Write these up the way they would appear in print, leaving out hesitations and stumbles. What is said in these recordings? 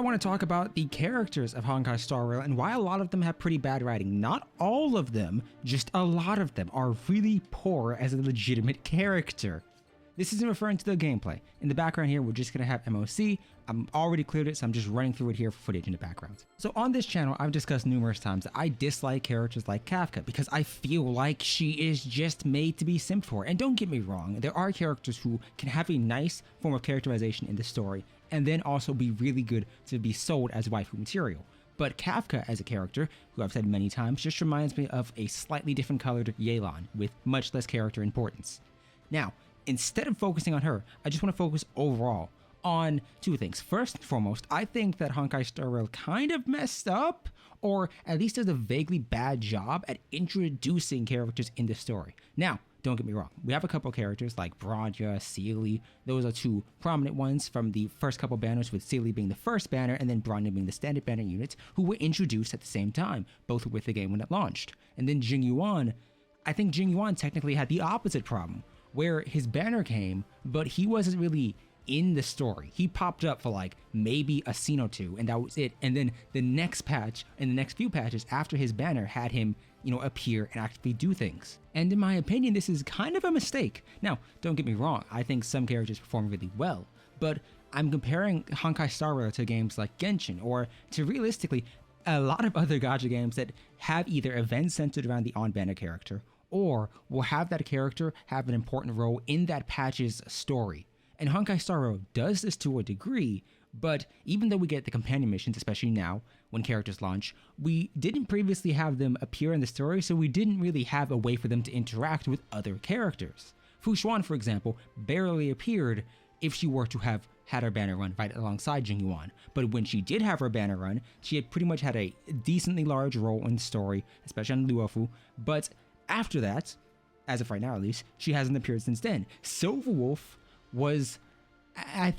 I want to talk about the characters of Honkai Star Rail and why a lot of them have pretty bad writing. Not all of them, just a lot of them are really poor as a legitimate character. This isn't referring to the gameplay. In the background here, we're just going to have MOC. I'm already cleared it, so I'm just running through it here for footage in the background. So on this channel, I've discussed numerous times that I dislike characters like Kafka because I feel like she is just made to be simped for. And don't get me wrong, there are characters who can have a nice form of characterization in the story and then also be really good to be sold as waifu material. But Kafka as a character, who I've said many times, just reminds me of a slightly different colored Yelan with much less character importance. Now, instead of focusing on her, I just want to focus overall on two things. First and foremost, I think that Honkai Star Rail kind of messed up, or at least does a vaguely bad job at introducing characters in the story. Now, don't get me wrong, we have a couple characters like Bronya, Sealy. Those are two prominent ones from the first couple banners, with Sealy being the first banner and then Bronya being the standard banner unit, who were introduced at the same time, both with the game when it launched. And then Jing Yuan, I think Jing Yuan technically had the opposite problem, where his banner came, but he wasn't really in the story. He popped up for like maybe a scene or two, and that was it. And then the next patch and the next few patches after his banner had him, appear and actively do things. And in my opinion, this is kind of a mistake. Now, don't get me wrong, I think some characters perform really well, but I'm comparing Honkai Star Rail to games like Genshin, or to realistically a lot of other gacha games that have either events centered around the on-banner character, or will have that character have an important role in that patch's story. And Honkai Star Rail does this to a degree, but even though we get the companion missions, especially now when characters launch, we didn't previously have them appear in the story, so we didn't really have a way for them to interact with other characters. Fu Xuan, for example, barely appeared if she were to have had her banner run right alongside Jing Yuan. But when she did have her banner run, she had pretty much had a decently large role in the story, especially on Luofu, but after that, as of right now at least, she hasn't appeared since then. Silverwolf was, I'd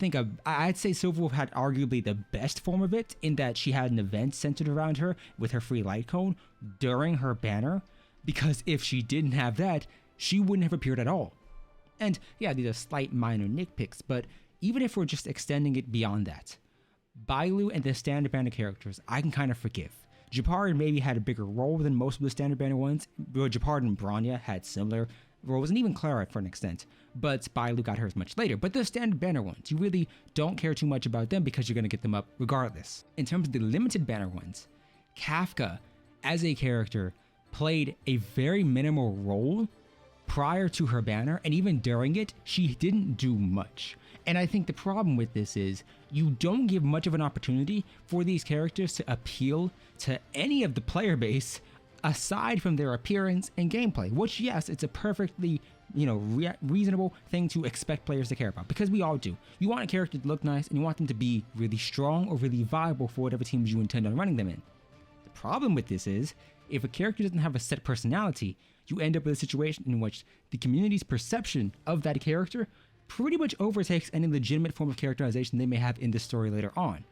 say Silverwolf had arguably the best form of it, in that she had an event centered around her with her free light cone during her banner, because if she didn't have that, she wouldn't have appeared at all. And yeah, these are slight minor nitpicks, but even if we're just extending it beyond that, Bailu and the standard banner characters I can kind of forgive. Gepard maybe had a bigger role than most of the standard banner ones, but Gepard and Bronya had similar roles, and even Clara for an extent, but Bailu got hers much later. But the standard banner ones, you really don't care too much about them because you're going to get them up regardless. In terms of the limited banner ones, Kafka as a character played a very minimal role prior to her banner, and even during it, she didn't do much. And I think the problem with this is you don't give much of an opportunity for these characters to appeal to any of the player base aside from their appearance and gameplay, which, yes, it's a perfectly reasonable thing to expect players to care about, because we all do. You want a character to look nice and you want them to be really strong or really viable for whatever teams you intend on running them in. The problem with this is, if a character doesn't have a set personality, you end up with a situation in which the community's perception of that character pretty much overtakes any legitimate form of characterization they may have in the story later on.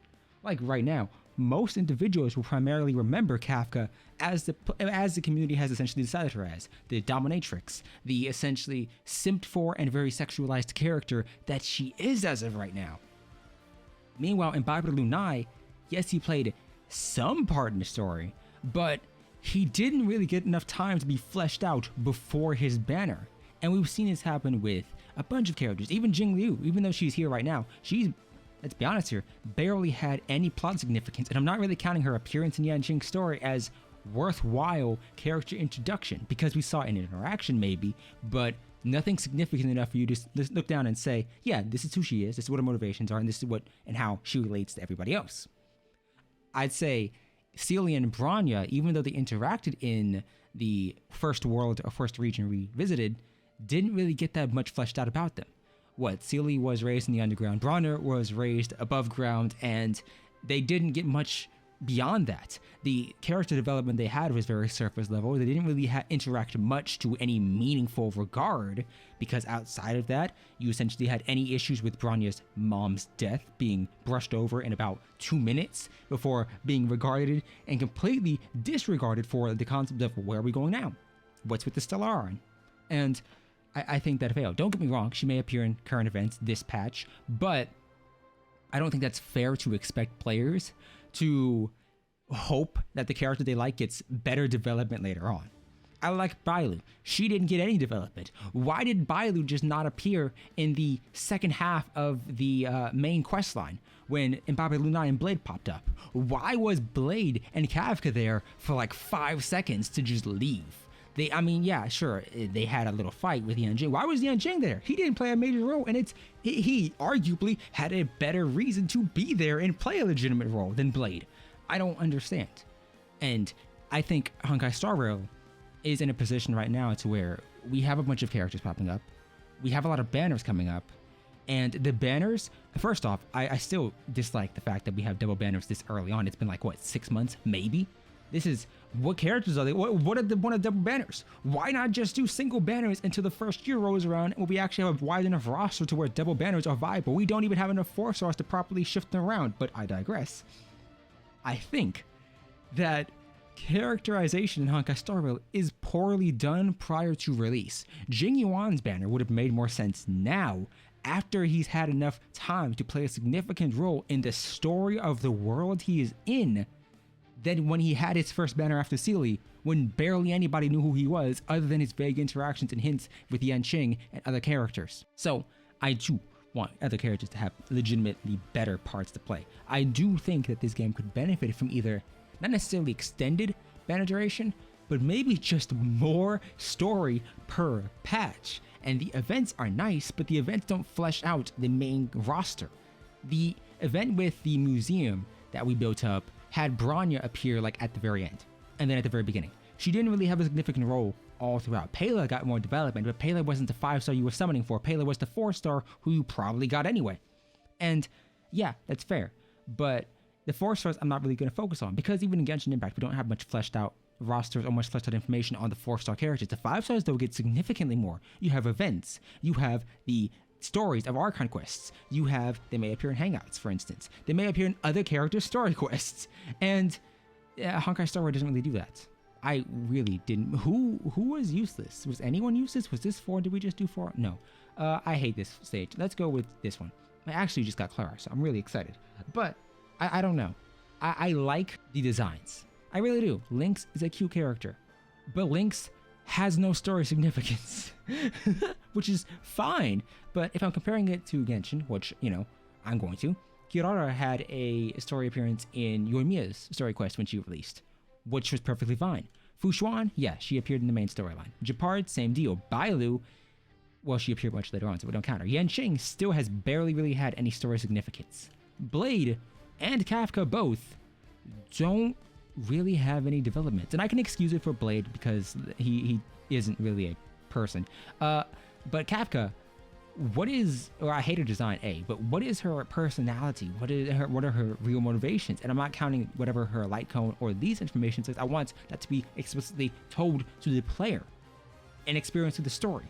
Like right now, most individuals will primarily remember Kafka as the community has essentially decided her as, the dominatrix, the essentially simped for and very sexualized character that she is as of right now. Meanwhile, in Baiba Lunai, yes, he played some part in the story, but he didn't really get enough time to be fleshed out before his banner. And we've seen this happen with a bunch of characters. Even Jing Liu, even though she's here right now, she's, let's be honest here, barely had any plot significance, and I'm not really counting her appearance in Yanqing's story as worthwhile character introduction, because we saw an interaction maybe, but nothing significant enough for you to look down and say, yeah, this is who she is, this is what her motivations are, and this is what and how she relates to everybody else. I'd say Celia and Bronya, even though they interacted in the first world or first region we visited, didn't really get that much fleshed out about them. Celia was raised in the underground, Bronya was raised above ground, and they didn't get much beyond that. The character development they had was very surface level. They didn't really interact much to any meaningful regard, because outside of that, you essentially had any issues with Bronya's mom's death being brushed over in about 2 minutes before being regarded and completely disregarded for the concept of where are we going now? What's with the Stellaron? And I think that failed. Don't get me wrong, she may appear in current events this patch, but I don't think that's fair to expect players to hope that the character they like gets better development later on. I like Bailu. She didn't get any development. Why did Bailu just not appear in the second half of the main quest line when Mbappe Lunai and Blade popped up? Why was Blade and Kafka there for like 5 seconds to just leave? I mean, yeah, sure, they had a little fight with Yanjing. Why was Yanjing there? He didn't play a major role, and he arguably had a better reason to be there and play a legitimate role than Blade. I don't understand. And I think Honkai Star Rail is in a position right now to where we have a bunch of characters popping up. We have a lot of banners coming up. And the banners, first off, I still dislike the fact that we have double banners this early on. It's been like, what, 6 months? Maybe? This is, what characters are they? What are the one of double banners? Why not just do single banners until the first year rolls around and we actually have a wide enough roster to where double banners are viable? We don't even have enough 4-stars to properly shift them around, but I digress. I think that characterization in Honkai Star Rail is poorly done prior to release. Jing Yuan's banner would have made more sense now, after he's had enough time to play a significant role in the story of the world he is in, than when he had his first banner after Sealy, when barely anybody knew who he was other than his vague interactions and hints with Yanqing and other characters. So I do want other characters to have legitimately better parts to play. I do think that this game could benefit from either not necessarily extended banner duration, but maybe just more story per patch. And the events are nice, but the events don't flesh out the main roster. The event with the museum that we built up had Bronya appear like at the very end, and then at the very beginning. She didn't really have a significant role all throughout. Pela got more development, but Pela wasn't the 5-star you were summoning for. Pela was the 4-star who you probably got anyway. And yeah, that's fair. But the 4-stars I'm not really going to focus on, because even in Genshin Impact, we don't have much fleshed out rosters or much fleshed out information on the 4-star characters. The 5-stars, though, get significantly more. You have events. You have the stories of Archon quests. You have, they may appear in Hangouts, for instance. They may appear in other characters' story quests. And Honkai Star Rail doesn't really do that. I really didn't. Who was useless? Was anyone useless? Was this 4? Did we just do 4? No. I hate this stage. Let's go with this one. I actually just got Clara, so I'm really excited. But I don't know. I like the designs. I really do. Lynx is a cute character. But Lynx has no story significance, which is fine. But if I'm comparing it to Genshin, which, you know, I'm going to, Kirara had a story appearance in Yoimiya's story quest when she released, which was perfectly fine. Fu Xuan, yeah, she appeared in the main storyline. Japard, same deal. Bailu, well, she appeared much later on, so we don't count her. Yanqing still has barely really had any story significance. Blade and Kafka both don't really have any development. And I can excuse it for Blade because he isn't really a person. But Kafka, I hate her design, but what is her personality? What are her real motivations? And I'm not counting whatever her light cone or these information says. I want that to be explicitly told to the player and experienced through the story.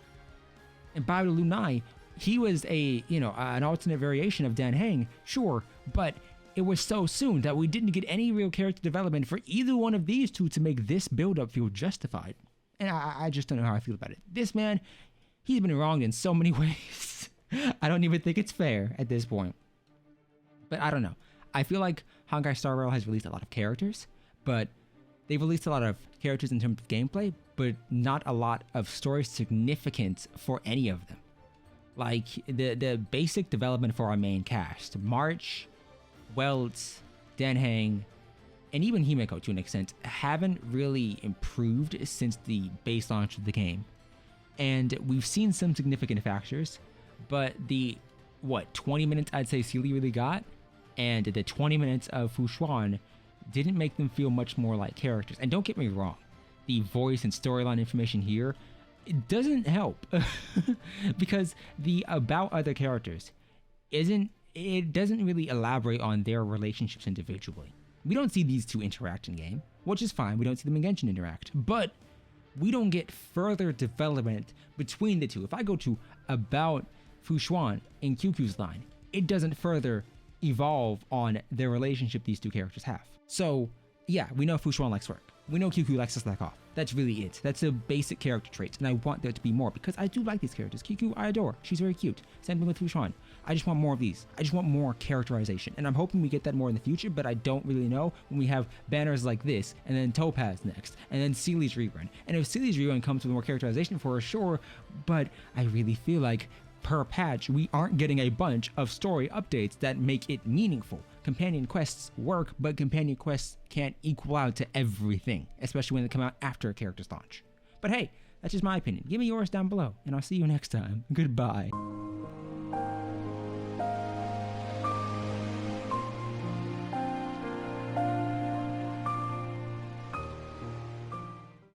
And Bailu Lunai, he was an alternate variation of Dan Heng, sure, but it was so soon that we didn't get any real character development for either one of these two to make this build-up feel justified. And I just don't know how I feel about it. This man, he's been wronged in so many ways. I don't even think it's fair at this point. But I don't know. I feel like Honkai Star Rail has released a lot of characters, but they've released a lot of characters in terms of gameplay, but not a lot of story significance for any of them. Like the basic development for our main cast, March, Weltz, Danheng, and even Himeko to an extent, haven't really improved since the base launch of the game. And we've seen some significant factors, but the 20 minutes I'd say Sealy really got, and the 20 minutes of Fu Xuan didn't make them feel much more like characters. And don't get me wrong, the voice and storyline information here, it doesn't help because the about other characters doesn't really elaborate on their relationships individually. We don't see these two interact in game, which is fine. We don't see them in Genshin interact, but we don't get further development between the two. If I go to about Fu Xuan in QQ's line, it doesn't further evolve on their relationship these two characters have. So yeah, we know Fu Xuan likes work. We know Kiku likes to slack off. That's really it. That's a basic character trait, and I want there to be more because I do like these characters. Kiku, I adore. She's very cute. Same thing with Fushan. I just want more of these. I just want more characterization, and I'm hoping we get that more in the future, but I don't really know when we have banners like this, and then Topaz next, and then Seely's rerun. And if Seely's rerun comes with more characterization, for sure, but I really feel like per patch, we aren't getting a bunch of story updates that make it meaningful. Companion quests work, but companion quests can't equal out to everything, especially when they come out after a character's launch. But hey, that's just my opinion. Give me yours down below, and I'll see you next time. Goodbye.